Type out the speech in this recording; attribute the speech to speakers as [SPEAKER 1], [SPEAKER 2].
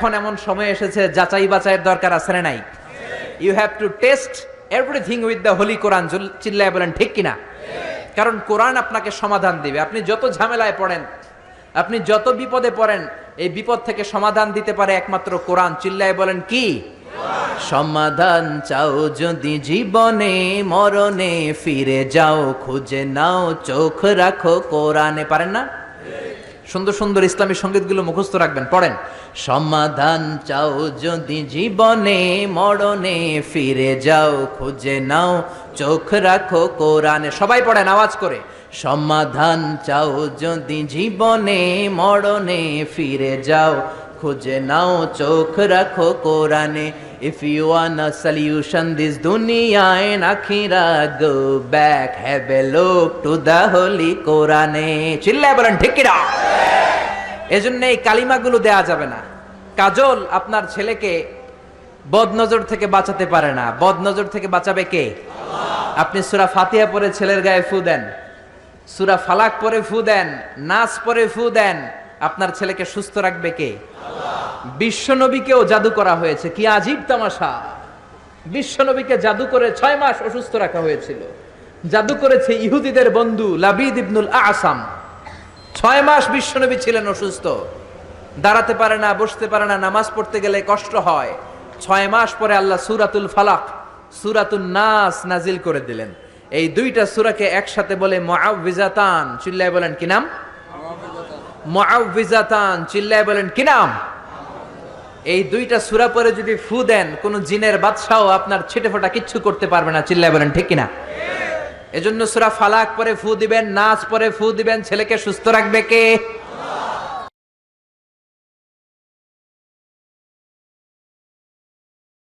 [SPEAKER 1] এখন এমন সময় এসেছে যাচাই বাছাইয়ের দরকার আছে না নাই? You have to test everything with the holy Quran. চিল্লায় বলেন ঠিক কিনা? কারণ কোরআন আপনাকে সমাধান দিবে। আপনি যত ঝামেলায় পড়েন, আপনি যত বিপদে পড়েন, এই বিপদ থেকে সমাধান দিতে পারে একমাত্র কোরআন। চিল্লায় বলেন কি? সমাধান চাও যদি জীবনে মরণে, ফিরে যাও খুঁজে নাও চোখ রাখো কোরআনে। পারেন না? সুন্দর সুন্দর ইসলামী সঙ্গীতগুলো মুখস্থ রাখবেন, পড়েন। সমাধান চাও যদি জীবনে মরণে, ফিরে যাও খুঁজে নাও চোখ রাখো কোরআনে। সবাই পড়েন আওয়াজ করে। সমাধান চাও যদি জীবনে মরণে, ফিরে যাও খুঁজে নাও চোখ রাখো কোরআনে। If you want a solution this dunya and akhirah, go back, have a look to the holy Quran. চিল্লায় বলেন ঠিক কিনা? এজন্য এই কালিমাগুলো দেয়া যাবে না। কাজল আপনার ছেলেকে বদনজর থেকে বাঁচাতে পারে না। বদনজর থেকে বাঁচাবে কে? আপনি সূরা ফাতিহা পড়ে ছেলের গায়ে ফু দেন, সূরা ফালাক পড়ে ফু দেন, নাস পড়ে ফু দেন, আপনার ছেলেকে সুস্থ রাখবে কে? বিশ্বনবীকেও জাদু করা হয়েছে। কি আজীব তামাশা! বিশ্বনবীকে জাদু করে 6 মাস অসুস্থ রাখা হয়েছিল। জাদু করেছে ইহুদিদের বন্ধু লাবিদ ইবনুল আসাম। 6 মাস বিশ্বনবী ছিলেন অসুস্থ, দাঁড়াতে পারে না, বসতে পারে না, নামাজ পড়তে গেলে কষ্ট হয়। 6 মাস পরে আল্লাহ সূরাতুল ফালাক, সূরাতুন নাস নাজিল করে দিলেন। এই দুইটা সূরাকে একসাথে বলে মুআউযিজাতান। চিল্লায় বলেন কি নাম? মুআউযিজাতান। চিল্লায় বলেন কি নাম? এই দুইটা সূরা পরে যদি ফু দেন, কোন জিনের বাদশাও আপনার ছিটেফোঁটা কিচ্ছু করতে পারবে না। চিল্লায় বলেন ঠিক কিনা? এজন্য সূরা ফালাক পরে ফু দিবেন, নাস পরে ফু দিবেন। ছেলেকে সুস্থ রাখবে কে?